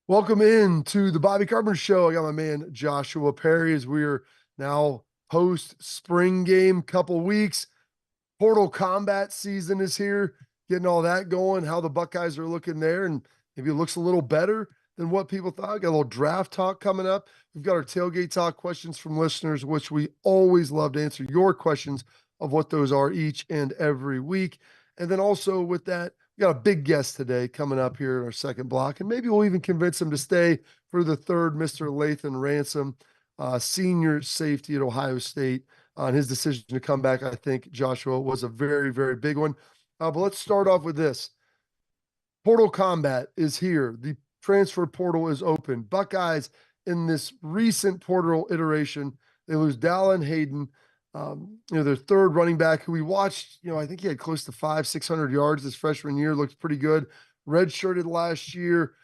Welcome in to the Bobby Carpenter Show. I got my man Joshua Perry as we're now post spring game, couple weeks. Portal combat season is here, getting all that going. How the Buckeyes are looking there, and maybe it looks a little better than what people thought. Got a little draft talk coming up. We've got our tailgate talk questions from listeners, which we always love to answer your questions of what those are each and every week. And then also with that, we got a big guest today coming up here in our second block, and maybe we'll even convince him to stay for the third, Mr. Lathan Ransom, senior safety at Ohio State. On his decision to come back, I think Joshua was a very, very big one. But let's start off with this. Portal combat is here. The transfer portal is open. Buckeyes in this recent portal iteration, they lose Dallin Hayden, their third running back who we watched, I think he had close to 500-600 yards this freshman year, looked pretty good. Redshirted last year.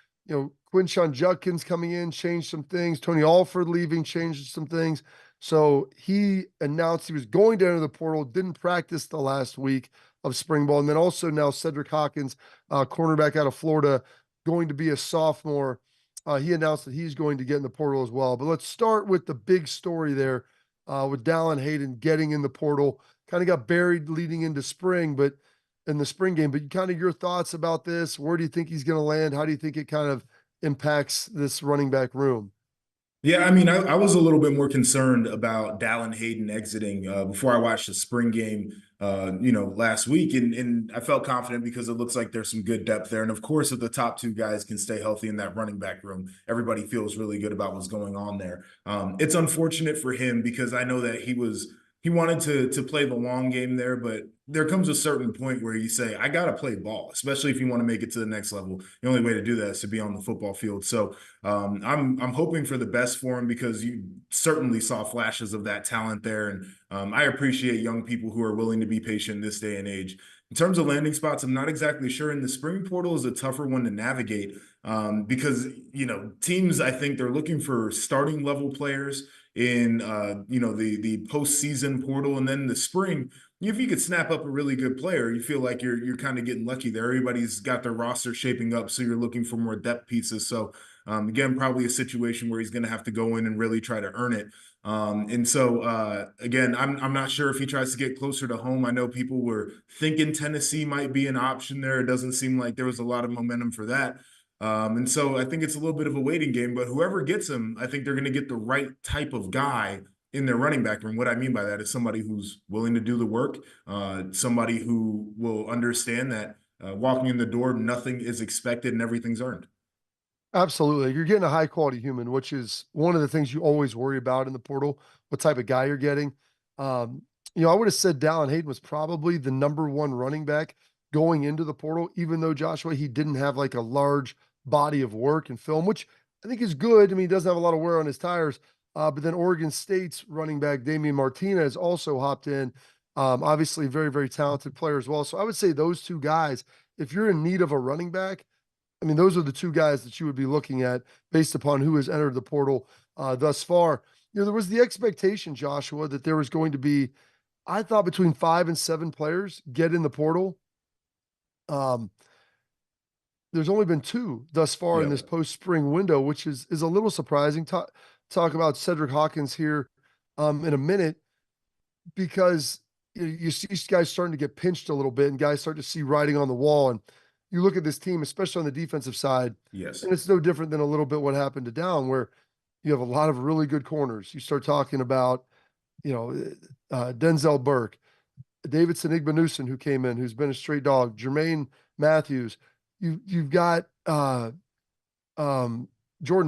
Quinshon Judkins coming in, changed some things. Tony Alford leaving, changed some things. So he announced he was going to enter the portal, didn't practice the last week of spring ball. And then also now Cedric Hawkins, cornerback out of Florida, going to be a sophomore. He announced that he's going to get in the portal as well. But let's start with the big story there with Dallin Hayden getting in the portal. Kind of got buried leading into spring, but in the spring game. But kind of your thoughts about this. Where do you think he's going to land? How do you think it kind of impacts this running back room? Yeah, I mean, I was a little bit more concerned about Dallin Hayden exiting before I watched the spring game, last week, and I felt confident because it looks like there's some good depth there, and of course, if the top two guys can stay healthy in that running back room, everybody feels really good about what's going on there. It's unfortunate for him because I know that he wanted to play the long game there, but there comes a certain point where you say, I got to play ball, especially if you want to make it to the next level. The only way to do that is to be on the football field. So I'm hoping for the best for him because you certainly saw flashes of that talent there. And I appreciate young people who are willing to be patient in this day and age. In terms of landing spots, I'm not exactly sure. And the spring portal is a tougher one to navigate because, teams, I think they're looking for starting level players in, the postseason portal. And then the spring, if you could snap up a really good player, you feel like you're kind of getting lucky there. Everybody's got their roster shaping up, so you're looking for more depth pieces. So again, probably a situation where he's going to have to go in and really try to earn it. Again, I'm not sure if he tries to get closer to home. I know people were thinking Tennessee might be an option there. It doesn't seem like there was a lot of momentum for that. And so I think it's a little bit of a waiting game, but whoever gets him, I think they're going to get the right type of guy in their running back room. What I mean by that is somebody who's willing to do the work, somebody who will understand that walking in the door, nothing is expected and everything's earned. Absolutely. You're getting a high quality human, which is one of the things you always worry about in the portal, what type of guy you're getting. I would have said Dallin Hayden was probably the number one running back going into the portal, even though Joshua, he didn't have like a large body of work and film, which I think is good. I mean, he doesn't have a lot of wear on his tires. But then Oregon State's running back, Damian Martinez, also hopped in. Obviously, very, very talented player as well. So I would say those two guys, if you're in need of a running back, I mean, those are the two guys that you would be looking at based upon who has entered the portal thus far. There was the expectation, Joshua, that there was going to be, I thought, between 5 and 7 players get in the portal. There's only been 2 thus far in Yeah. this post-spring window, which is a little surprising. Talk about Cedric Hawkins here in a minute, because you see guys starting to get pinched a little bit and guys start to see writing on the wall. And you look at this team, especially on the defensive side, Yes. and it's no different than a little bit what happened to Down, where you have a lot of really good corners. You start talking about, Denzel Burke, Davidson Igbenuson, who came in, who's been a straight dog, Jermaine Matthews. You've got Jordan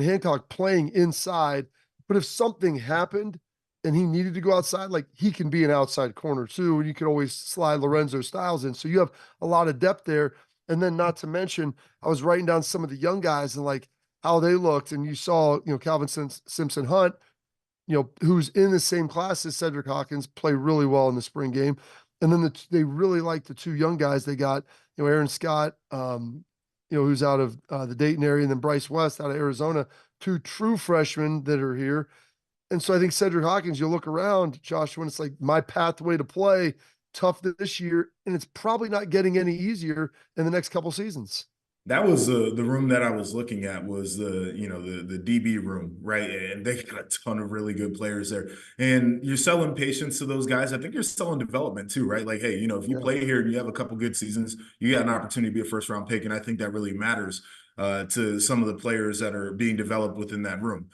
Hancock playing inside, but if something happened and he needed to go outside, like, he can be an outside corner too, and you can always slide Lorenzo Styles in. So you have a lot of depth there. And then, not to mention, I was writing down some of the young guys and like how they looked, and you saw, Calvin Simpson Hunt, who's in the same class as Cedric Hawkins, play really well in the spring game. And then they really like the 2 young guys they got, Aaron Scott, who's out of the Dayton area, and then Bryce West out of Arizona, 2 true freshmen that are here. And so I think Cedric Hawkins, you look around, Joshua, and it's like my pathway to play, tough this year, and it's probably not getting any easier in the next couple seasons. That was the room that I was looking at was the DB room, right? And they got a ton of really good players there. And you're selling patience to those guys. I think you're selling development too, right? Like, hey, if you Yeah. play here and you have a couple good seasons, you got an opportunity to be a first round pick. And I think that really matters to some of the players that are being developed within that room.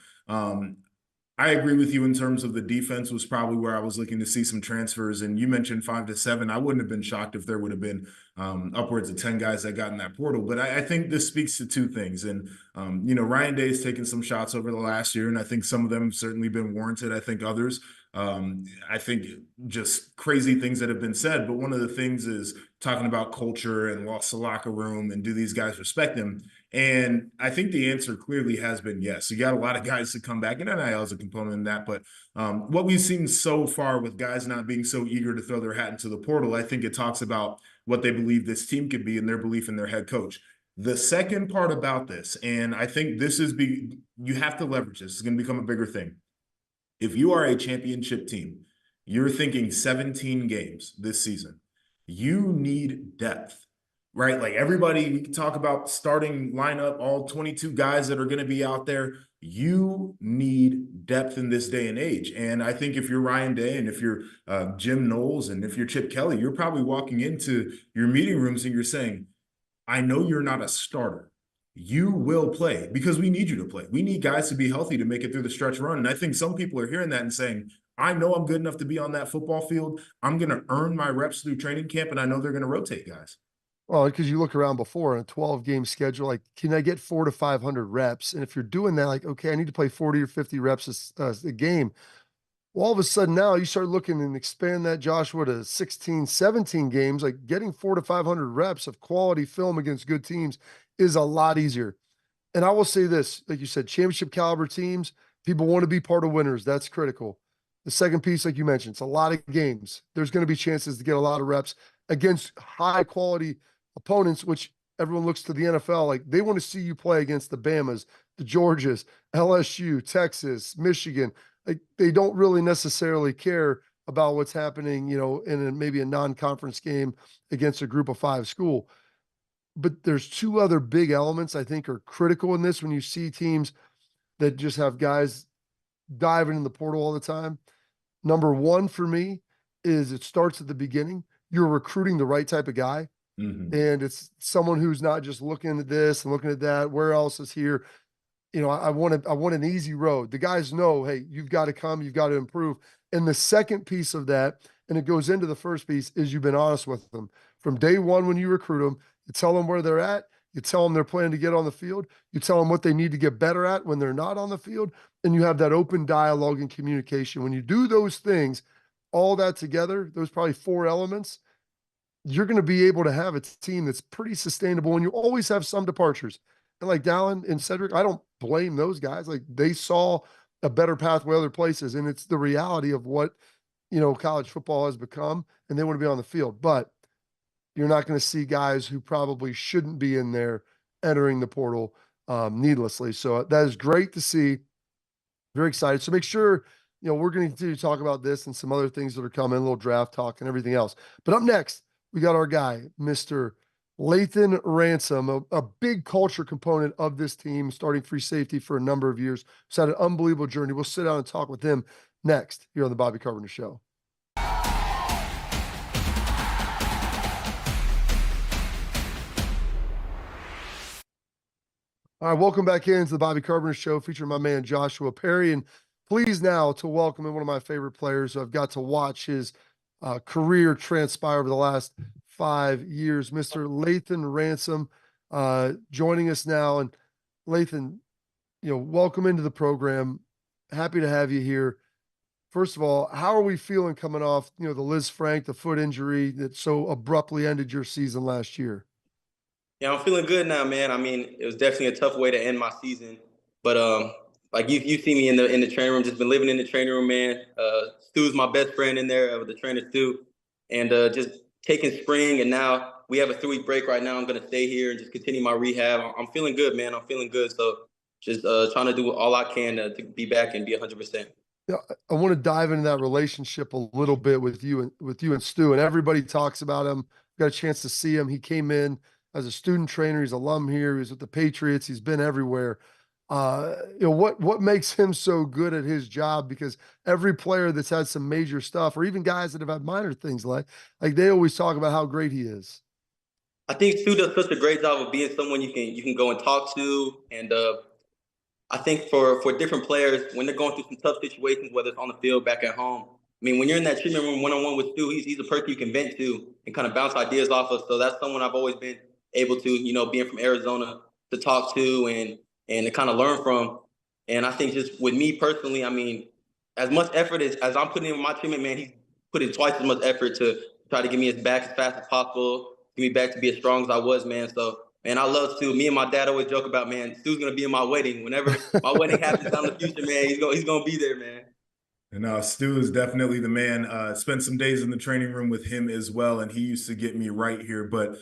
I agree with you in terms of the defense was probably where I was looking to see some transfers. And you mentioned 5 to 7. I wouldn't have been shocked if there would have been upwards of 10 guys that got in that portal. But I think this speaks to two things. And, Ryan Day's taken some shots over the last year, and I think some of them have certainly been warranted. I think others, I think just crazy things that have been said. But one of the things is talking about culture and lost the locker room and do these guys respect him? And I think the answer clearly has been yes. You got a lot of guys to come back, and NIL is a component in that. But what we've seen so far with guys not being so eager to throw their hat into the portal, I think it talks about what they believe this team could be and their belief in their head coach. The second part about this, and I think this is you have to leverage this. It's going to become a bigger thing. If you are a championship team, you're thinking 17 games this season. You need depth, right? Like everybody, we can talk about starting lineup, all 22 guys that are going to be out there. You need depth in this day and age. And I think if you're Ryan Day and if you're Jim Knowles and if you're Chip Kelly, you're probably walking into your meeting rooms and you're saying, I know you're not a starter. You will play because we need you to play. We need guys to be healthy to make it through the stretch run. And I think some people are hearing that and saying, I know I'm good enough to be on that football field. I'm going to earn my reps through training camp, and I know they're going to rotate guys. Well, because you look around before in a 12-game schedule, like, can I get 400 to 500 reps? And if you're doing that, like, okay, I need to play 40 or 50 reps a game. Well, all of a sudden now you start looking and expand that, Joshua, to 16, 17 games. Like getting 400 to 500 reps of quality film against good teams is a lot easier. And I will say this, like you said, championship caliber teams, people want to be part of winners. That's critical. The second piece, like you mentioned, it's a lot of games. There's going to be chances to get a lot of reps against high quality opponents, which everyone looks to the NFL. Like they want to see you play against the Bamas, the Georgias, LSU, Texas, Michigan. Like they don't really necessarily care about what's happening, in maybe a non-conference game against a group of 5 school. But there's 2 other big elements I think are critical in this when you see teams that just have guys diving in the portal all the time. Number 1 for me is it starts at the beginning. You're recruiting the right type of guy. Mm-hmm. And it's someone who's not just looking at this and looking at that. Where else is here? I want an easy road. The guys know, hey, you've got to come, you've got to improve. And the second piece of that, and it goes into the first piece, is you've been honest with them. From day one when you recruit them, you tell them where they're at, you tell them they're planning to get on the field, you tell them what they need to get better at when they're not on the field, and you have that open dialogue and communication. When you do those things, all that together, those probably 4 elements, you're going to be able to have a team that's pretty sustainable, and you always have some departures. And like Dallin and Cedric, I don't blame those guys. Like they saw a better pathway other places, and it's the reality of what, college football has become, and they want to be on the field. But you're not going to see guys who probably shouldn't be in there entering the portal needlessly. So that is great to see. Very excited. So make sure, we're going to continue to talk about this and some other things that are coming, a little draft talk and everything else. But up next, we got our guy, Mr. Lathan Ransom, a big culture component of this team, starting free safety for a number of years. He's had an unbelievable journey. We'll sit down and talk with him next here on the Bobby Carpenter Show. All right, welcome back into the Bobby Carpenter Show, featuring my man Joshua Perry. And pleased now to welcome in one of my favorite players who I've got to watch his career transpire over the last 5 years, Mr. Lathan Ransom, joining us now. And Lathan, welcome into the program. Happy to have you here. First of all, how are we feeling coming off, the Liz Frank, the foot injury that so abruptly ended your season last year? Yeah, I'm feeling good now, man. I mean, it was definitely a tough way to end my season, but like you see me in the training room, just been living in the training room, man. Stu's my best friend in there, the trainer Stu, and just taking spring, and now we have a 3-week break right now. I'm gonna stay here and just continue my rehab. I'm feeling good, man. I'm feeling good. So just trying to do all I can to be back and be 100%. Yeah, I want to dive into that relationship a little bit with you and Stu. And everybody talks about him. Got a chance to see him. He came in as a student trainer. He's alum here. He's with the Patriots. He's been everywhere. What makes him so good at his job? Because every player that's had some major stuff, or even guys that have had minor things, like they always talk about how great he is. I think Stu does such a great job of being someone you can go and talk to, and I think for different players when they're going through some tough situations, whether it's on the field, back at home. I mean, when you're in that treatment room one-on-one with Stu, he's a person you can vent to and kind of bounce ideas off of. So that's someone I've always been able to, being from Arizona, to talk to and to kind of learn from. And I think just with me personally, I mean, as much effort as I'm putting in my treatment, man, he's putting twice as much effort to try to get me back as fast as possible, get me back to be as strong as I was, man. So man, I love Stu. Me and my dad always joke about, man, Stu's gonna be in my wedding. Whenever my wedding happens down the future, man, he's gonna be there, man. And Stu is definitely the man. Spent some days in the training room with him as well, and he used to get me right here. But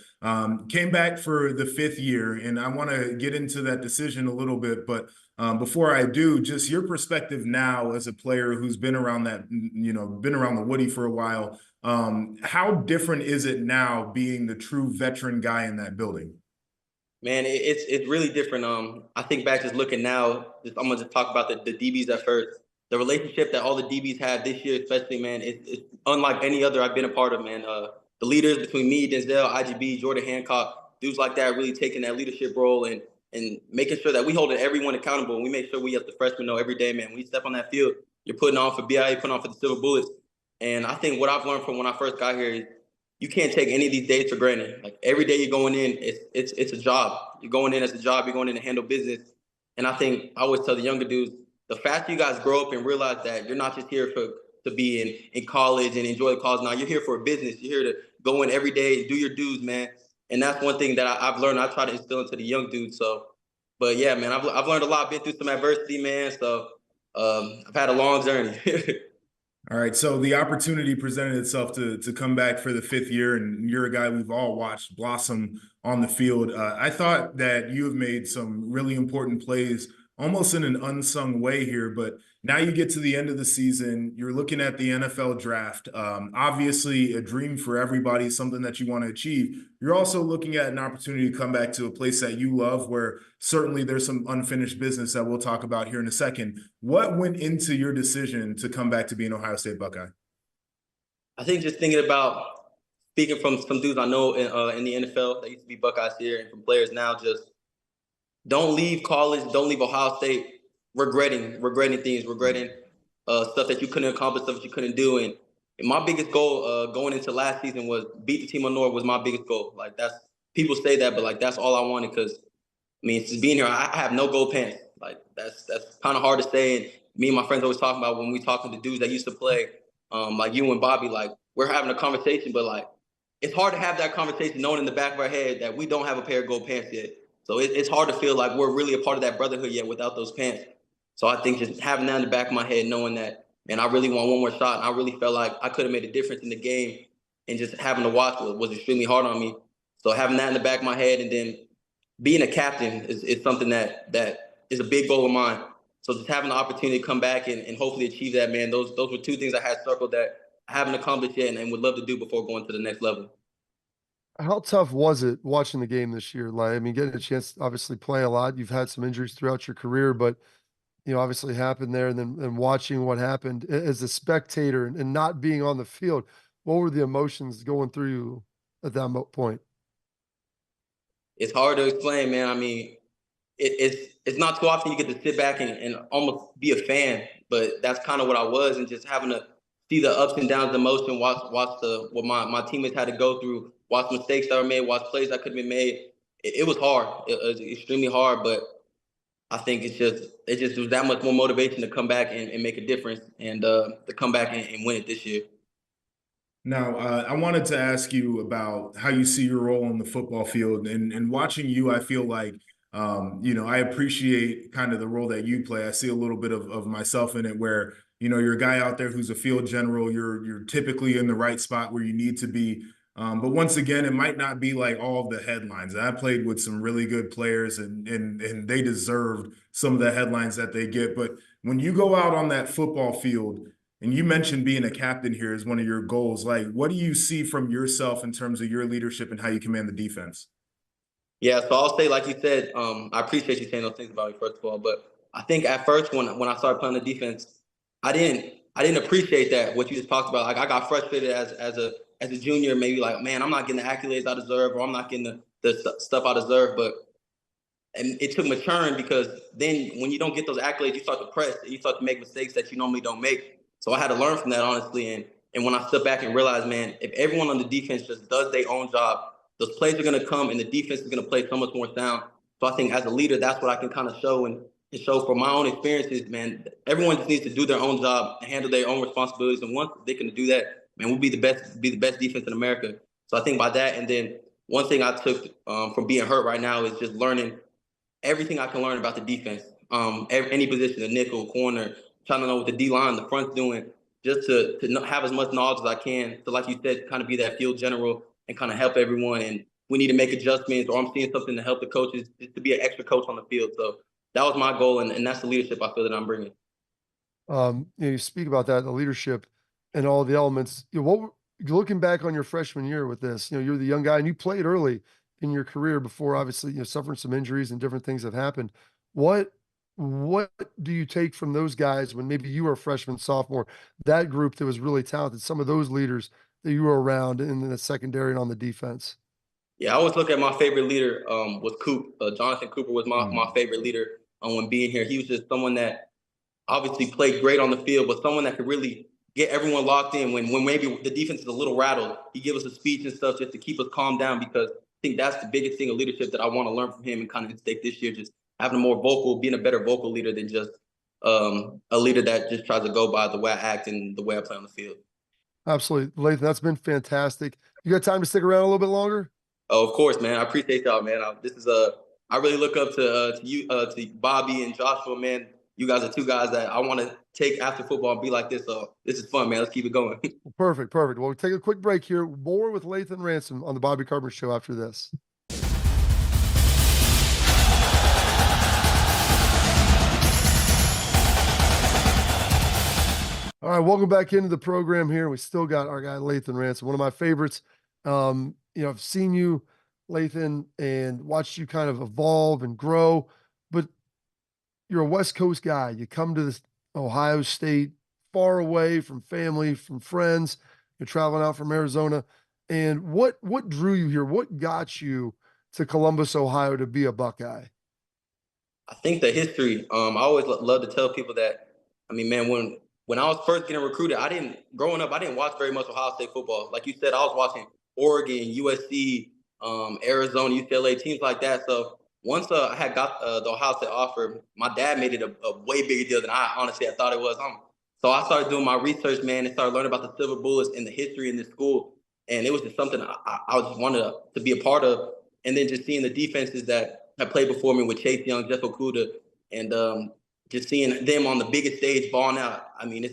came back for the 5th year, and I want to get into that decision a little bit. But before I do, just your perspective now as a player who's been around that, been around the Woody for a while. How different is it now being the true veteran guy in that building? Man, it's really different. I think back just looking now, I'm gonna just talk about the DBs at first. The relationship that all the DBs had this year, especially, man, it's unlike any other I've been a part of, man. The leaders between me, Denzel, IGB, Jordan Hancock, dudes like that, really taking that leadership role and making sure that we hold everyone accountable. And we make sure we, as the freshmen, know every day, man, when you step on that field, you're putting on for BI, you're putting on for the Silver Bullets. And I think what I've learned from when I first got here is you can't take any of these days for granted. Like every day you're going in, it's a job. You're going in as a job. You're going in to handle business. And I think I always tell the younger dudes, the faster you guys grow up and realize that you're not just here to be in college and enjoy the cause. Now you're here for a business. You're here to go in every day and do your dues, man. And that's one thing that I've learned. I try to instill into the young dudes. So, but yeah, man, I've learned a lot. Been through some adversity, man. So I've had a long journey. All right, so the opportunity presented itself to come back for the 5th year, and you're a guy we've all watched blossom on the field. I thought that you have made some really important plays, almost in an unsung way here, but now you get to the end of the season, you're looking at the NFL draft. Obviously, a dream for everybody, something that you want to achieve. You're also looking at an opportunity to come back to a place that you love, where certainly there's some unfinished business that we'll talk about here in a second. What went into your decision to come back to be an Ohio State Buckeye? I think just thinking about speaking from some dudes I know in the NFL that used to be Buckeyes here, and from players now, just don't leave college, don't leave Ohio State regretting things, regretting stuff that you couldn't accomplish, stuff that you couldn't do. And my biggest goal going into last season was beat the team on North was my biggest goal. Like that's people say that, but like that's all I wanted because I mean, since being here, I have no gold pants. Like that's kind of hard to say. And me and my friends always talk about when we talking to dudes that used to play, like you and Bobby, like we're having a conversation, but like it's hard to have that conversation knowing in the back of our head that we don't have a pair of gold pants yet. So it's hard to feel like we're really a part of that brotherhood yet without those pants. So I think just having that in the back of my head, knowing that, man, I really want one more shot. And I really felt like I could have made a difference in the game, and just having to watch it was extremely hard on me. So having that in the back of my head, and then being a captain is something that is a big goal of mine. So just having the opportunity to come back and hopefully achieve that, man, those were two things I had circled that I haven't accomplished yet and would love to do before going to the next level. How tough was it watching the game this year? Like, I mean, getting a chance to obviously play a lot. You've had some injuries throughout your career, but obviously happened there, and then watching what happened as a spectator and not being on the field. What were the emotions going through you at that point? It's hard to explain, man. I mean, it's not too often you get to sit back and almost be a fan, but that's kind of what I was, and just having to see the ups and downs of emotion, watch what my teammates had to go through, watch mistakes that were made, watch plays that could have been made. It was hard. It was extremely hard, but I think it just was that much more motivation to come back and make a difference, and to come back and win it this year. Now, I wanted to ask you about how you see your role on the football field, and watching you, I feel like, I appreciate kind of the role that you play. I see a little bit of myself in it, where, you're a guy out there who's a field general. You're typically in the right spot where you need to be. But once again, it might not be like all of the headlines. I played with some really good players, and they deserved some of the headlines that they get. But when you go out on that football field, and you mentioned being a captain here as one of your goals, like what do you see from yourself in terms of your leadership and how you command the defense? Yeah, so I'll say, like you said, I appreciate you saying those things about me, first of all. But I think at first, when I started playing the defense, I didn't appreciate that what you just talked about. Like I got frustrated as a junior, maybe like, man, I'm not getting the accolades I deserve, or I'm not getting the stuff I deserve. But and it took maturing, because then when you don't get those accolades, you start to press and you start to make mistakes that you normally don't make. So I had to learn from that, honestly. And when I stepped back and realized, man, if everyone on the defense just does their own job, those plays are going to come and the defense is going to play so much more sound. So I think as a leader, that's what I can kind of show and show from my own experiences, man. Everyone just needs to do their own job and handle their own responsibilities. And once they can do that, man, we'll be the best defense in America. So I think by that, and then one thing I took from being hurt right now is just learning everything I can learn about the defense. Any position, a nickel, corner, trying to know what the D line, the front's doing, just to have as much knowledge as I can. So, like you said, kind of be that field general and kind of help everyone. And we need to make adjustments, or I'm seeing something to help the coaches, just to be an extra coach on the field. So that was my goal, and that's the leadership I feel that I'm bringing. You speak about that, the leadership and all the elements. Looking back on your freshman year with this, you're the young guy and you played early in your career before, obviously, suffering some injuries and different things have happened. What what do you take from those guys when maybe you were a freshman, sophomore, that group that was really talented, some of those leaders that you were around in the secondary and on the defense? Yeah, I always look at my favorite leader was Coop. Jonathan Cooper was my Mm. favorite leader when being here. He was just someone that obviously played great on the field, but someone that could really get everyone locked in when maybe the defense is a little rattled. He give us a speech and stuff just to keep us calm down, because I think that's the biggest thing of leadership that I want to learn from him and kind of instill this year, just having a more vocal, being a better vocal leader than just a leader that just tries to go by the way I act and the way I play on the field. Absolutely. Lathan, that's been fantastic. You got time to stick around a little bit longer? Oh, of course, man. I appreciate y'all, man. This is I really look up to you, to Bobby and Joshua, man. You guys are two guys that I want to take after football and be like this. So this is fun, man. Let's keep it going. Perfect, perfect. Well, we'll take a quick break here. More with Lathan Ransom on the Bobby Carpenter Show after this. All right, welcome back into the program here. We still got our guy Lathan Ransom, one of my favorites. I've seen you, Lathan, and watched you kind of evolve and grow, but you're a West Coast guy. You come to this Ohio State, far away from family, from friends. You're traveling out from Arizona. And what drew you here? What got you to Columbus, Ohio to be a Buckeye? I think the history. I always love to tell people that. I mean, man, when I was first getting recruited, growing up, I didn't watch very much Ohio State football. Like you said, I was watching Oregon, USC, Arizona, UCLA, teams like that. So once I had got the Ohio State offer, my dad made it a way bigger deal than I thought it was. So I started doing my research, man, and started learning about the Silver Bullets and the history in this school. And it was just something I just wanted to be a part of. And then just seeing the defenses that have played before me with Chase Young, Jeff Okuda, and just seeing them on the biggest stage balling out. I mean,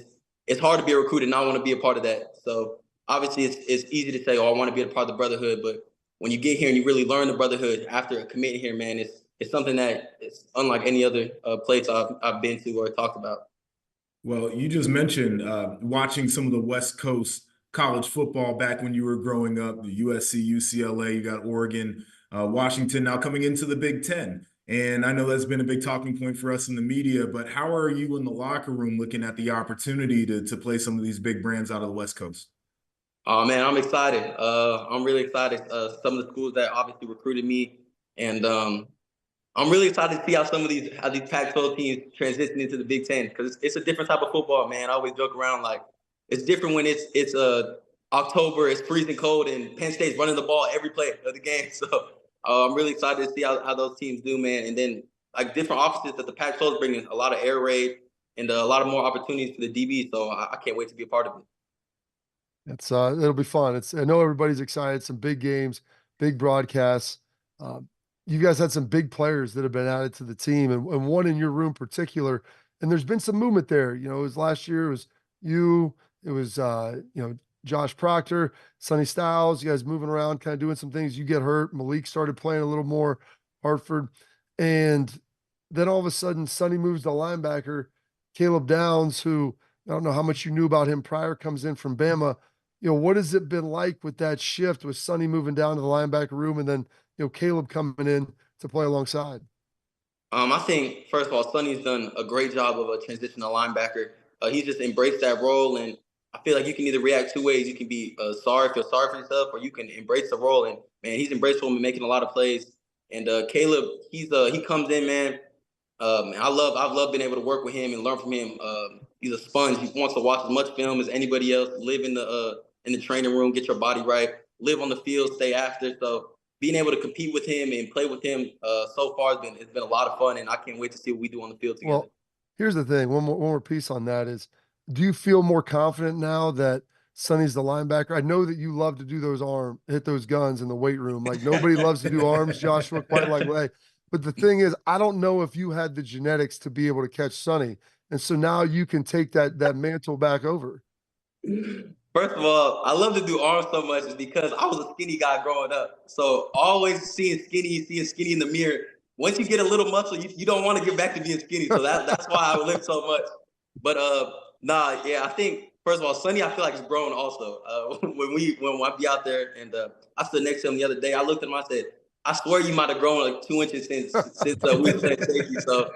it's hard to be a recruit and not want to be a part of that. So obviously it's easy to say, oh, I want to be a part of the brotherhood. But when you get here and you really learn the brotherhood after committing here, man, it's something that is unlike any other place I've been to or talked about. Well, you just mentioned watching some of the West Coast college football back when you were growing up, the USC, UCLA, you got Oregon, Washington, now coming into the Big Ten. And I know that's been a big talking point for us in the media, but how are you in the locker room looking at the opportunity to play some of these big brands out of the West Coast? Oh man, I'm excited. I'm really excited. Some of the schools that obviously recruited me, and I'm really excited to see how these Pac-12 teams transition into the Big Ten, because it's a different type of football, man. I always joke around like it's different when it's October, it's freezing cold, and Penn State's running the ball every play of the game. So I'm really excited to see how those teams do, man. And then like different offenses that the Pac-12 is bringing, a lot of air raid and a lot of more opportunities for the DB. So I can't wait to be a part of it. It'll be fun. I know everybody's excited. Some big games, big broadcasts. Um, you guys had some big players that have been added to the team, and one in your room particular. And there's been some movement there. It was last year. It was you. It was Josh Proctor, Sonny Styles. You guys moving around, kind of doing some things. You get hurt. Malik started playing a little more. Hartford, and then all of a sudden, Sonny moves to linebacker. Caleb Downs, who I don't know how much you knew about him prior, comes in from Bama. what has it been like with that shift with Sonny moving down to the linebacker room and then, Caleb coming in to play alongside? I think first of all, Sonny's done a great job of a transition to linebacker. He's just embraced that role, and I feel like you can either react two ways. You can be feel sorry for yourself, or you can embrace the role. And man, he's embraced him and making a lot of plays. And Caleb, he comes in, man. I've loved being able to work with him and learn from him. He's a sponge. He wants to watch as much film as anybody else. Live in the training room, get your body right. Live on the field, stay after. So being able to compete with him and play with him so far it's been a lot of fun, and I can't wait to see what we do on the field together. Well, here's the thing. One more piece on that is, do you feel more confident now that Sonny's the linebacker? I know that you love to do hit those guns in the weight room. Like nobody loves to do arms, Joshua, quite like way. But the thing is, I don't know if you had the genetics to be able to catch Sonny. And so now you can take that mantle back over. First of all, I love to do arms so much is because I was a skinny guy growing up. So always seeing skinny in the mirror. Once you get a little muscle, you don't want to get back to being skinny. So that's why I lift so much. But I think first of all, Sonny, I feel like he's grown also. When I be out there and I stood next to him the other day, I looked at him, I said, I swear you might have grown like 2 inches since we played safety. So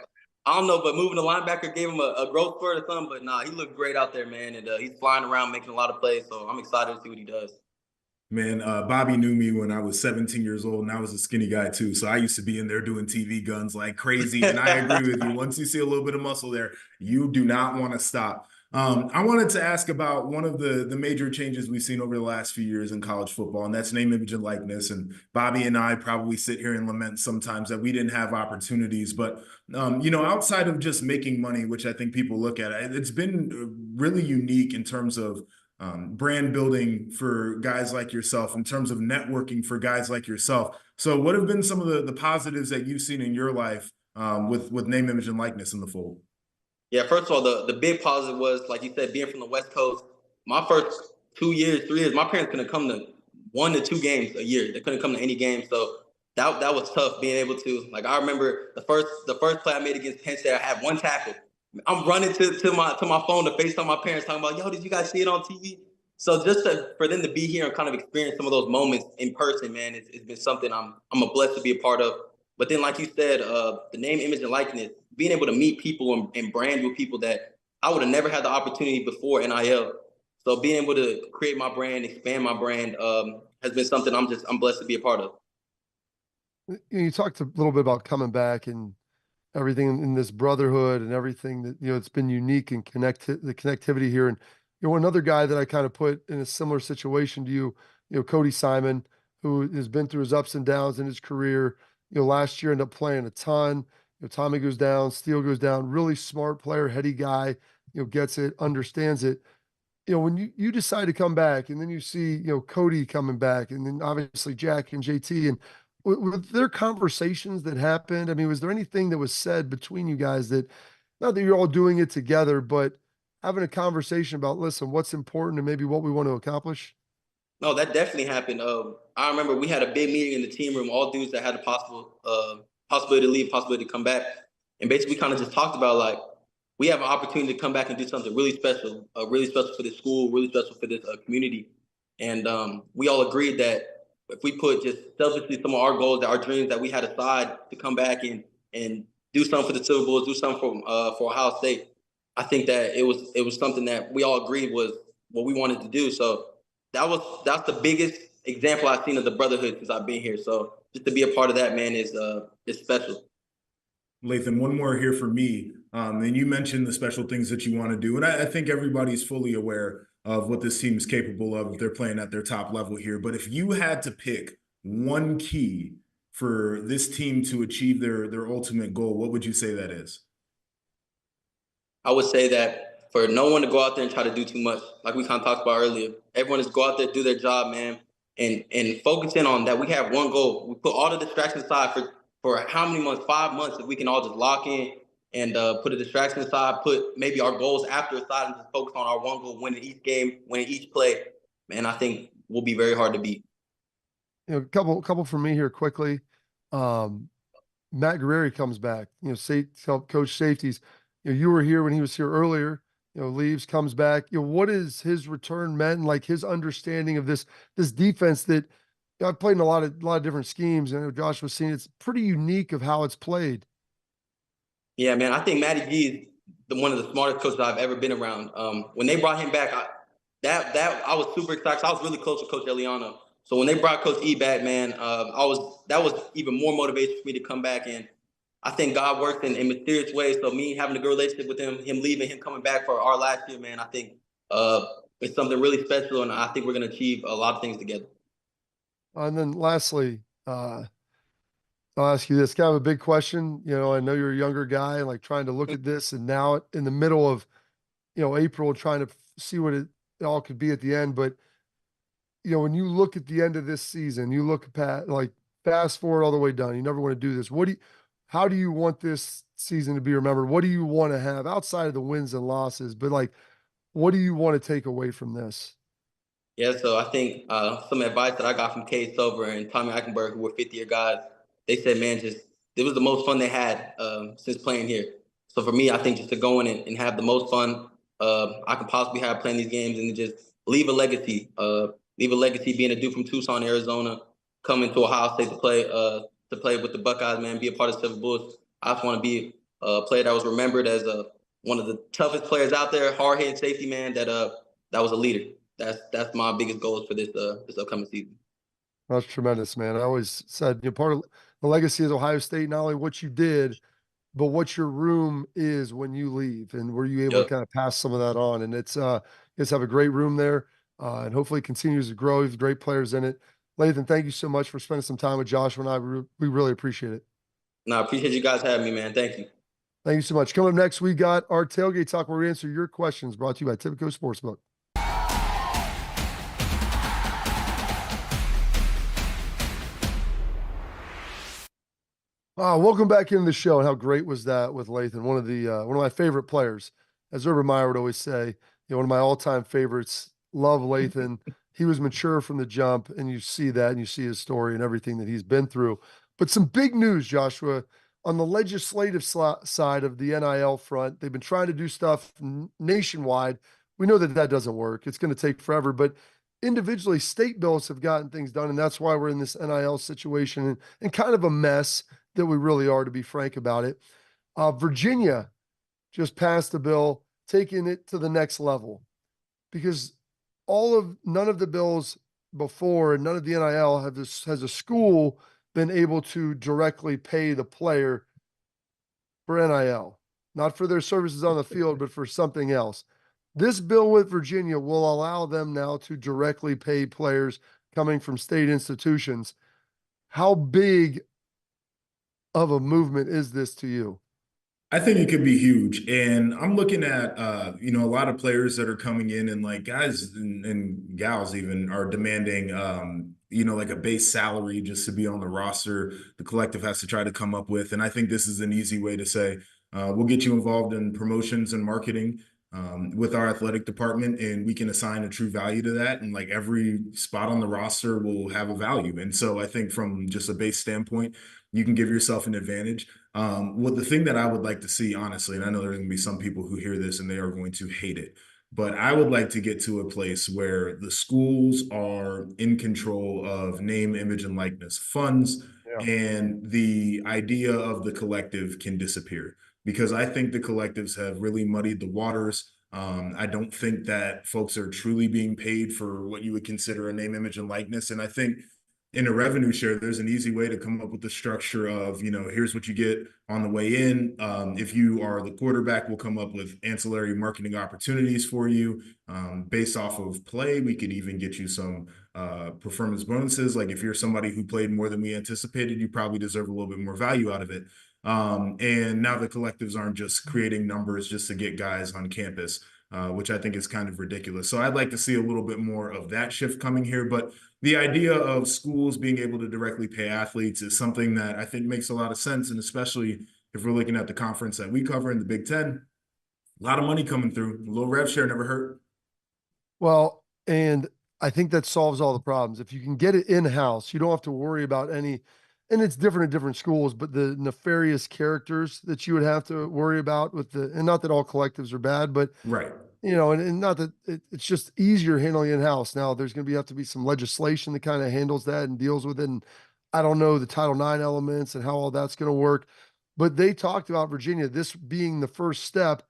I don't know, but moving the linebacker gave him a growth spurt or something. But nah, he looked great out there, man. And he's flying around making a lot of plays. So I'm excited to see what he does. Man, Bobby knew me when I was 17 years old, and I was a skinny guy too. So I used to be in there doing TV guns like crazy. And I agree with you. Once you see a little bit of muscle there, you do not want to stop. I wanted to ask about one of the major changes we've seen over the last few years in college football, and that's name, image, and likeness. And Bobby and I probably sit here and lament sometimes that we didn't have opportunities. But, outside of just making money, which I think people look at, it's been really unique in terms of brand building for guys like yourself, in terms of networking for guys like yourself. So what have been some of the positives that you've seen in your life with name, image, and likeness in the fold? Yeah, first of all, the big positive was, like you said, being from the West Coast. My first 3 years, my parents couldn't come to 1 to 2 games a year. They couldn't come to any game. So that was tough being able to, like, I remember the first play I made against Penn State, I had 1 tackle. I'm running to my phone to FaceTime my parents talking about, yo, did you guys see it on TV? So just for them to be here and kind of experience some of those moments in person, man, it's been something I'm blessed to be a part of. But then, like you said, the name, image, and likeness, being able to meet people and brand with people that I would have never had the opportunity before NIL. So being able to create my brand, expand my brand, has been something I'm blessed to be a part of. You talked a little bit about coming back and everything in this brotherhood and everything that, it's been unique and the connectivity here. And, another guy that I kind of put in a similar situation to you, Cody Simon, who has been through his ups and downs in his career. Last year ended up playing a ton. Tommy goes down, Steele goes down, really smart player, heady guy, gets it, understands it. When you decide to come back and then you see, Cody coming back and then obviously Jack and JT, and were there conversations that happened? I mean, was there anything that was said between you guys that, not that you're all doing it together, but having a conversation about, listen, what's important and maybe what we want to accomplish? No, that definitely happened. I remember we had a big meeting in the team room, all dudes that had a possibility to leave, possibility to come back. And basically we kind of just talked about, like, we have an opportunity to come back and do something really special for this school, really special for this community. And we all agreed that if we put just selfishly some of our goals, our dreams that we had aside to come back and do something for the Silver Bulls, do something for Ohio State, I think that it was something that we all agreed was what we wanted to do. So that's the biggest example I've seen of the brotherhood since I've been here. So just to be a part of that, man, is special. Lathan, one more here for me. And you mentioned the special things that you want to do. And I think everybody's fully aware of what this team is capable of if they're playing at their top level here. But if you had to pick one key for this team to achieve their ultimate goal, what would you say that is? I would say that for no one to go out there and try to do too much, like we kind of talked about earlier, everyone is go out there, do their job, man, and focus in on that. We have one goal. We put all the distractions aside for how many months? 5 months. If we can all just lock in and put a distraction aside, put maybe our goals after aside, and just focus on our one goal, winning each game, winning each play, man, I think we'll be very hard to beat. A couple for me here quickly. Matt Guerrieri comes back, coach safeties. You were here when he was here earlier, leaves, comes back. What is his return meant, and like his understanding of this defense that I've played in a lot of different schemes, and Josh was saying it's pretty unique of how it's played. Yeah, man. I think Matty G is one of the smartest coaches I've ever been around. When they brought him back, I was super excited. I was really close to Coach Eliano. So when they brought Coach E back, man, that was even more motivation for me to come back. And I think God works in mysterious ways. So me having a good relationship with him leaving, him coming back for our last year, man, I think it's something really special, and I think we're going to achieve a lot of things together. And then lastly, I'll ask you this kind of a big question. I know you're a younger guy and like trying to look at this, and now in the middle of, April, trying to see what it all could be at the end. But, when you look at the end of this season, you look at like fast forward all the way done, you never want to do this. How do you want this season to be remembered? What do you want to have outside of the wins and losses? But like, what do you want to take away from this? Yeah, so I think some advice that I got from Kay Stover and Tommy Eichenberg, who were 50-year guys, they said, man, it was the most fun they had since playing here. So for me, I think just to go in and have the most fun I can possibly have playing these games, and just leave a legacy. Leave a legacy being a dude from Tucson, Arizona, coming to Ohio State to play with the Buckeyes, man, be a part of Silver Bulls. I just want to be a player that was remembered as one of the toughest players out there, hard-hitting safety, man, that was a leader. That's my biggest goals for this upcoming season. That's tremendous, man. I always said, part of the legacy is Ohio State, not only what you did, but what your room is when you leave, and were you able to kind of pass some of that on? And it's you guys have a great room there, and hopefully it continues to grow. You have great players in it. Lathan, thank you so much for spending some time with Joshua and I. We really appreciate it. No, I appreciate you guys having me, man. Thank you. Thank you so much. Coming up next, we got our tailgate talk where we answer your questions, brought to you by Tipico Sportsbook. Welcome back into the show. And how great was that with Lathan? One of my favorite players, as Urban Meyer would always say. One of my all-time favorites. Love Lathan. He was mature from the jump, and you see that, and you see his story and everything that he's been through. But some big news, Joshua, on the legislative side of the NIL front. They've been trying to do stuff nationwide. We know that doesn't work. It's going to take forever, but individually, state bills have gotten things done, and that's why we're in this NIL situation and kind of a mess that we really are, to be frank about it. Virginia just passed a bill taking it to the next level, because none of the bills before and none of the NIL has a school been able to directly pay the player for NIL, not for their services on the field, but for something else. This bill with Virginia will allow them now to directly pay players coming from state institutions. How big of a movement is this to you? I think it could be huge. And I'm looking at, a lot of players that are coming in, and like guys and gals even are demanding, like a base salary just to be on the roster. The collective has to try to come up with. And I think this is an easy way to say, we'll get you involved in promotions and marketing with our athletic department, and we can assign a true value to that. And like every spot on the roster will have a value. And so I think from just a base standpoint, you can give yourself an advantage. The thing that I would like to see, honestly, and I know there are going to be some people who hear this and they are going to hate it, but I would like to get to a place where the schools are in control of name, image, and likeness funds, and the idea of the collective can disappear, because I think the collectives have really muddied the waters. I don't think that folks are truly being paid for what you would consider a name, image, and likeness. And I think in a revenue share, there's an easy way to come up with the structure of, here's what you get on the way in. If you are the quarterback, we'll come up with ancillary marketing opportunities for you based off of play. We could even get you some performance bonuses. Like if you're somebody who played more than we anticipated, you probably deserve a little bit more value out of it. And now the collectives aren't just creating numbers just to get guys on campus, which I think is kind of ridiculous. So I'd like to see a little bit more of that shift coming here. But the idea of schools being able to directly pay athletes is something that I think makes a lot of sense. And especially if we're looking at the conference that we cover in the Big Ten, a lot of money coming through. A little rev share never hurt. Well, and I think that solves all the problems. If you can get it in-house, you don't have to worry about any, and it's different at different schools, but the nefarious characters that you would have to worry about and not that all collectives are bad, but right. and not that it's just easier handling in-house. Now there's going to have to be some legislation that kind of handles that and deals with it. And I don't know the Title IX elements and how all that's going to work, but they talked about Virginia, this being the first step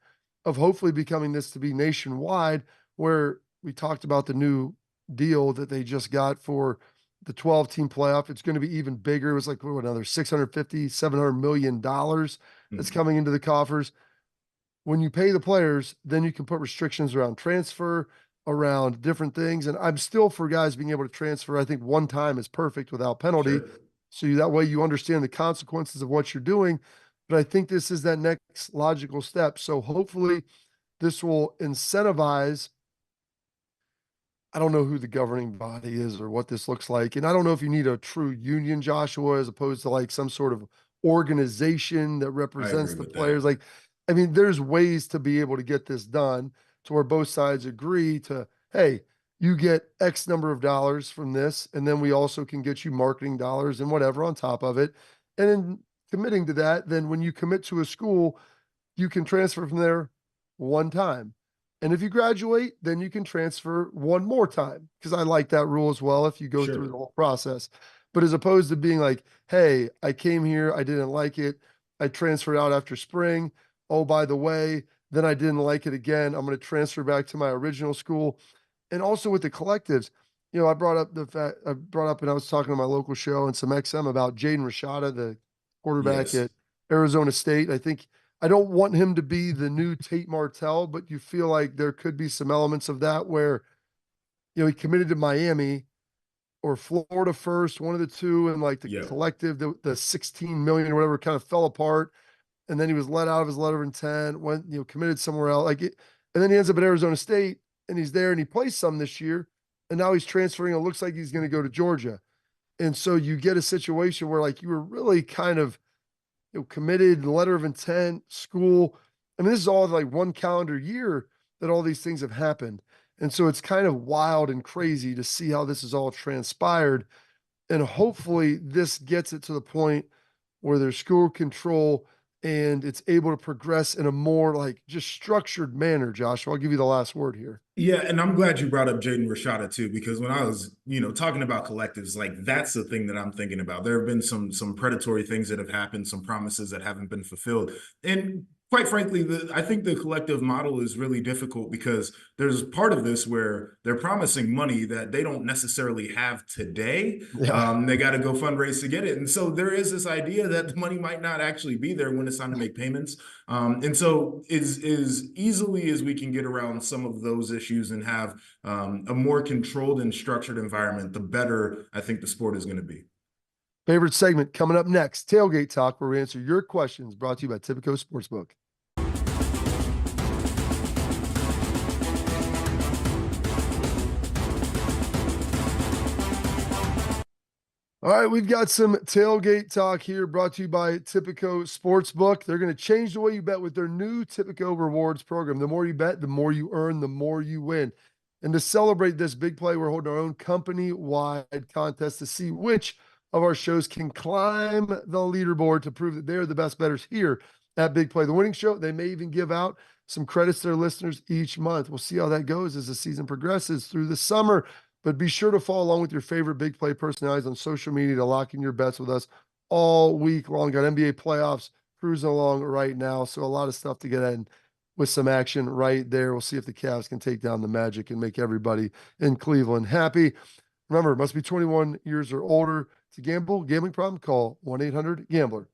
of hopefully becoming this to be nationwide, where we talked about the new deal that they just got for the 12 team playoff. It's going to be even bigger. It was like another 650, $700 million that's coming into the coffers. When you pay the players, then you can put restrictions around transfer, around different things. And I'm still for guys being able to transfer. I think one time is perfect without penalty. Sure. So that way you understand the consequences of what you're doing. But I think this is that next logical step. So hopefully this will incentivize. I don't know who the governing body is or what this looks like. And I don't know if you need a true union, Joshua, as opposed to like some sort of organization that represents the with players. that. Like, I mean, there's ways to be able to get this done to where both sides agree to, hey, you get X number of dollars from this, and then we also can get you marketing dollars and whatever on top of it. And then committing to that, then when you commit to a school, you can transfer from there one time. And if you graduate, then you can transfer one more time, because I like that rule as well if you go through the whole process. But as opposed to being like, hey, I came here, I didn't like it, I transferred out after spring. Oh, by the way, then I didn't like it again. I'm going to transfer back to my original school. And also with the collectives, I brought up and I was talking to my local show and some XM about Jaden Rashada, the quarterback at Arizona State. I don't want him to be the new Tate Martell, but you feel like there could be some elements of that where, he committed to Miami or Florida first, one of the two, and like the collective, the 16 million or whatever kind of fell apart. And then he was let out of his letter of intent, went, committed somewhere else. And then he ends up at Arizona State and he's there and he plays some this year. And now he's transferring. It looks like he's going to go to Georgia. And so you get a situation where like you were really kind of, committed, letter of intent, school. I mean, this is all like one calendar year that all these things have happened. And so it's kind of wild and crazy to see how this has all transpired. And hopefully this gets it to the point where there's school control and it's able to progress in a more like just structured manner. Joshua, I'll give you the last word here. Yeah, and I'm glad you brought up Jaden Rashada too, because when I was, talking about collectives, like that's the thing that I'm thinking about. There have been some predatory things that have happened, some promises that haven't been fulfilled. And quite frankly, I think the collective model is really difficult because there's part of this where they're promising money that they don't necessarily have today. Yeah. They got to go fundraise to get it. And so there is this idea that the money might not actually be there when it's time to make payments. And so as easily as we can get around some of those issues and have a more controlled and structured environment, the better I think the sport is going to be. Favorite segment coming up next, Tailgate Talk, where we answer your questions, brought to you by Tipico Sportsbook. All right, we've got some Tailgate Talk here, brought to you by Tipico Sportsbook. They're going to change the way you bet with their new Tipico Rewards program. The more you bet, the more you earn, the more you win. And to celebrate this big play, we're holding our own company-wide contest to see which of our shows can climb the leaderboard to prove that they're the best bettors here at Big Play. The winning show, they may even give out some credits to their listeners each month. We'll see how that goes as the season progresses through the summer. But be sure to follow along with your favorite Big Play personalities on social media to lock in your bets with us all week long. Got NBA playoffs cruising along right now, so a lot of stuff to get in with some action right there. We'll see if the Cavs can take down the Magic and make everybody in Cleveland happy. Remember, it must be 21 years or older to gamble. Gambling problem? Call 1-800-GAMBLER.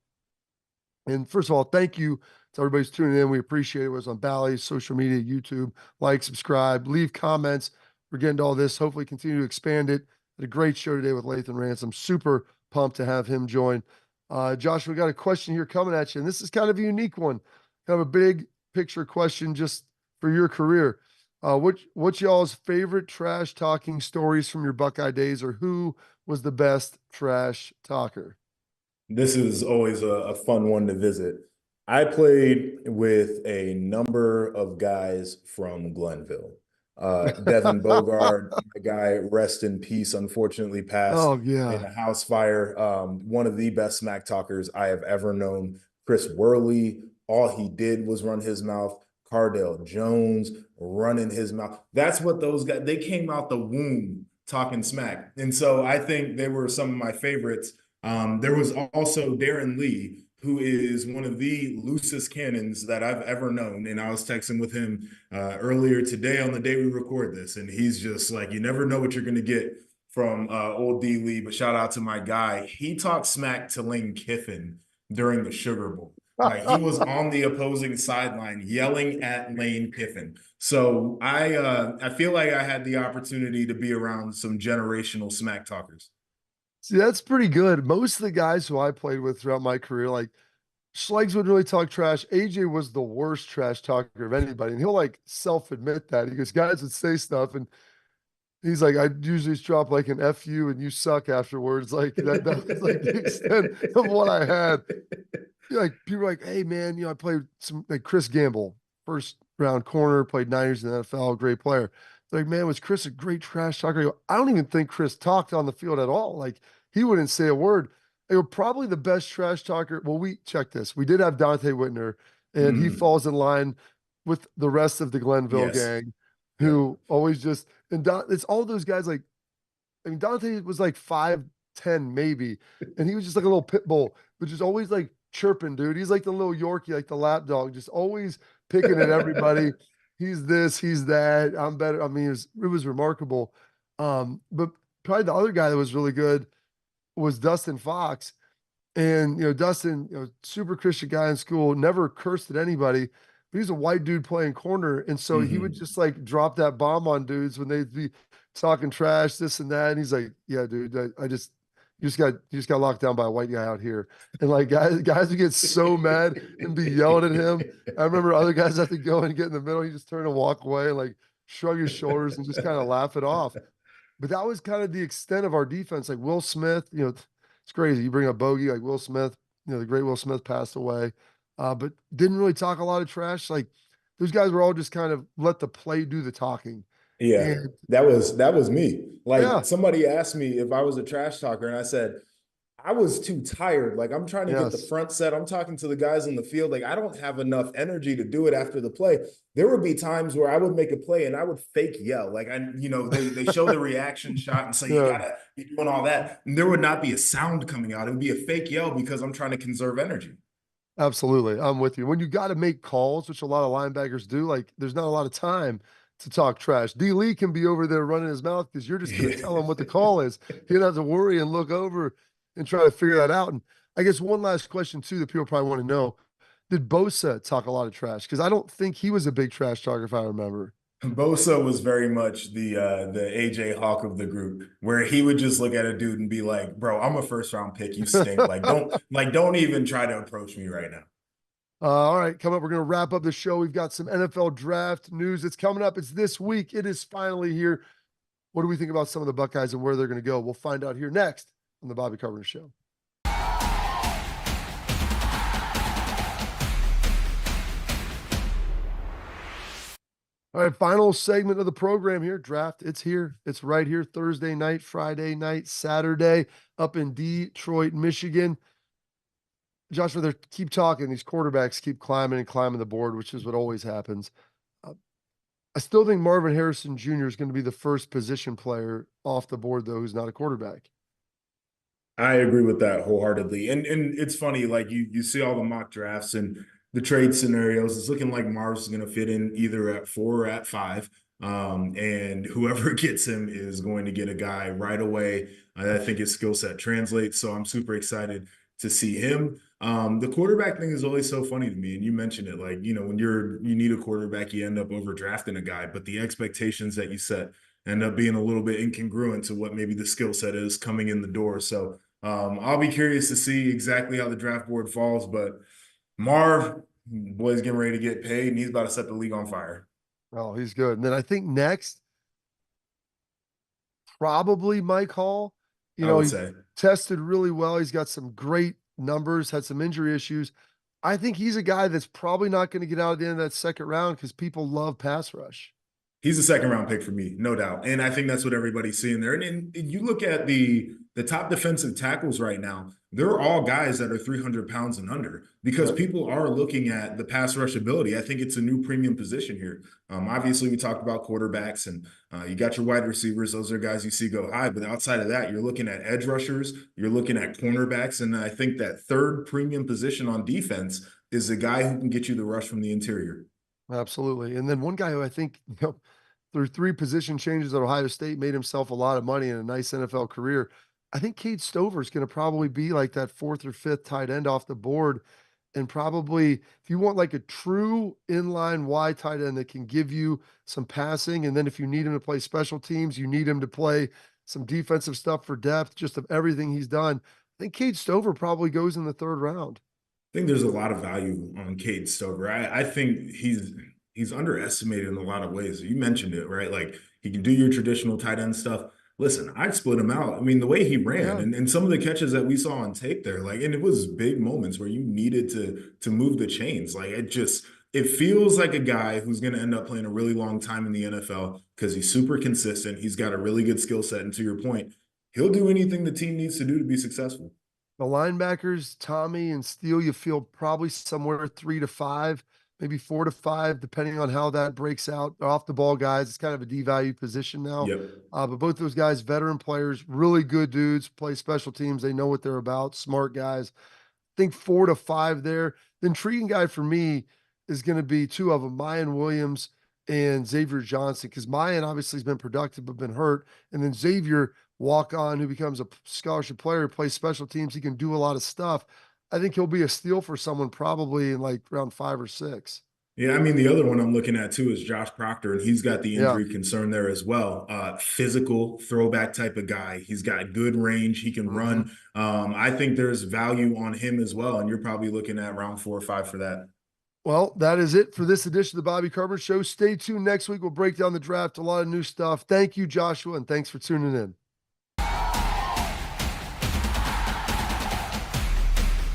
And first of all, thank you to everybody who's tuning in. We appreciate it. Whether it's on Bally's, social media, YouTube. Like, subscribe, leave comments. We're getting to all this. Hopefully continue to expand it. Had a great show today with Lathan Ransom. Super pumped to have him join. Josh, we got a question here coming at you, and this is kind of a unique one. Kind of a big picture question just for your career. What's y'all's favorite trash talking stories from your Buckeye days, or who was the best trash talker? This is always a fun one to visit. I played with a number of guys from Glenville. Devin Bogard, the guy, rest in peace, unfortunately passed in a house fire. One of the best smack talkers I have ever known. Chris Worley, all he did was run his mouth. Cardale Jones running his mouth. That's what those guys, they came out the womb talking smack. And so I think they were some of my favorites. There was also Darren Lee, who is one of the loosest cannons that I've ever known. And I was texting with him earlier today on the day we record this. And he's just like, you never know what you're going to get from old D Lee, but shout out to my guy. He talked smack to Lane Kiffin during the Sugar Bowl. Like he was on the opposing sideline yelling at Lane Kiffin. So I feel like I had the opportunity to be around some generational smack talkers. See, that's pretty good. Most of the guys who I played with throughout my career, like Schlegs would really talk trash. AJ was the worst trash talker of anybody. And he'll like self-admit that. He goes, guys would say stuff and he's like, I usually just drop like an F you and you suck afterwards. Like that was like the extent of what I had. Like people are like, hey man, I played some like Chris Gamble, first round corner, played 9 years in the NFL, great player. Like, man, was Chris a great trash talker? I go, I don't even think Chris talked on the field at all. Like he wouldn't say a word. I go, probably the best trash talker. Well, we check this. We did have Dante Whitner, and he falls in line with the rest of the Glenville gang, who always just it's all those guys. Like, I mean, Dante was like 5'10" maybe, and he was just like a little pit bull, but just always like chirping, dude. He's like the little Yorkie, like the lap dog, just always picking at everybody. He's this, he's that. I'm better. I mean, it was remarkable. But probably the other guy that was really good was Dustin Fox. And Dustin, super Christian guy in school, never cursed at anybody, but he's a white dude playing corner. And so he would just like drop that bomb on dudes when they'd be talking trash, this and that. And he's like, yeah, dude, you just got locked down by a white guy out here. And like guys would get so mad and be yelling at him. I remember other guys have to go and get in the middle. He just turn and walk away and like shrug his shoulders and just kind of laugh it off. But that was kind of the extent of our defense. Like Will Smith, it's crazy. You bring up Bogey, like Will Smith, the great Will Smith passed away, but didn't really talk a lot of trash. Like those guys were all just kind of let the play do the talking. Yeah, and, that was me. Like somebody somebody asked me if I was a trash talker, and I said, I was too tired. Like I'm trying to get the front set. I'm talking to the guys in the field. Like I don't have enough energy to do it after the play. There would be times where I would make a play and I would fake yell. Like they show the reaction shot and say, you gotta be doing all that. And there would not be a sound coming out. It would be a fake yell because I'm trying to conserve energy. Absolutely. I'm with you. When you got to make calls, which a lot of linebackers do, like there's not a lot of time to talk trash. D Lee can be over there running his mouth because you're just going to tell him what the call is. He doesn't have to worry and look over and try to figure that out. And I guess one last question too that people probably want to know: did Bosa talk a lot of trash? Because I don't think he was a big trash talker, if I remember. Bosa was very much the AJ Hawk of the group, where he would just look at a dude and be like, "Bro, I'm a first round pick. You stink. Don't even try to approach me right now." All right, coming up, we're going to wrap up the show. We've got some NFL draft news. It's coming up. It's this week. It is finally here. What do we think about some of the Buckeyes and where they're going to go? We'll find out here next on the Bobby Carpenter Show. All right, final segment of the program here. Draft, it's here. It's right here. Thursday night, Friday night, Saturday, up in Detroit, Michigan. Joshua, they keep talking. These quarterbacks keep climbing and climbing the board, which is what always happens. I still think Marvin Harrison Jr. is going to be the first position player off the board, though, who's not a quarterback. I agree with that wholeheartedly. And it's funny, like you see all the mock drafts and the trade scenarios. It's looking like Marv's going to fit in either at 4 or at 5. And whoever gets him is going to get a guy right away. I think his skill set translates. So I'm super excited to see him. The quarterback thing is always so funny to me. And you mentioned it, like, when you need a quarterback, you end up overdrafting a guy, but the expectations that you set end up being a little bit incongruent to what maybe the skill set is coming in the door. So I'll be curious to see exactly how the draft board falls, but Marv, boy's getting ready to get paid and he's about to set the league on fire. Oh, he's good. And then I think next, probably Mike Hall. He tested really well. He's got some great numbers, had some injury issues. I think he's a guy that's probably not going to get out at the end of that second round because people love pass rush. He's a second round pick for me, no doubt. And I think that's what everybody's seeing there. And you look at the top defensive tackles right now, they're all guys that are 300 pounds and under because people are looking at the pass rush ability. I think it's a new premium position here. Obviously, we talked about quarterbacks and you got your wide receivers. Those are guys you see go high. But outside of that, you're looking at edge rushers, you're looking at cornerbacks. And I think that third premium position on defense is the guy who can get you the rush from the interior. Absolutely. And then one guy who I think, through 3 position changes at Ohio State made himself a lot of money in a nice NFL career. I think Cade Stover is going to probably be like that 4th or 5th tight end off the board. And probably if you want like a true inline wide tight end that can give you some passing, and then if you need him to play special teams, you need him to play some defensive stuff for depth, just of everything he's done. I think Cade Stover probably goes in the 3rd round. I think there's a lot of value on Cade Stover. I think he's underestimated in a lot of ways. You mentioned it, right? Like he can do your traditional tight end stuff. Listen, I'd split him out. I mean, the way he ran and some of the catches that we saw on tape there, like, and it was big moments where you needed to move the chains. Like it feels like a guy who's going to end up playing a really long time in the NFL because he's super consistent. He's got a really good skill set. And to your point, he'll do anything the team needs to do to be successful. The linebackers, Tommy and Steele, you feel probably somewhere 3 to 5, maybe 4 to 5, depending on how that breaks out. Off the ball guys, it's kind of a devalued position now. Yep. But both those guys, veteran players, really good dudes, play special teams. They know what they're about, smart guys. I think 4 to 5 there. The intriguing guy for me is going to be 2 of them, Mayan Williams and Xavier Johnson, because Mayan obviously has been productive but been hurt. And then Xavier, walk on, who becomes a scholarship player, plays special teams. He can do a lot of stuff. I think he'll be a steal for someone probably in like round 5 or 6. Yeah, I mean, the other one I'm looking at too is Josh Proctor, and he's got the injury concern there as well. Physical throwback type of guy. He's got good range. He can run. I think there's value on him as well, and you're probably looking at round 4 or 5 for that. Well, that is it for this edition of the Bobby Carpenter Show. Stay tuned next week. We'll break down the draft, a lot of new stuff. Thank you, Joshua, and thanks for tuning in.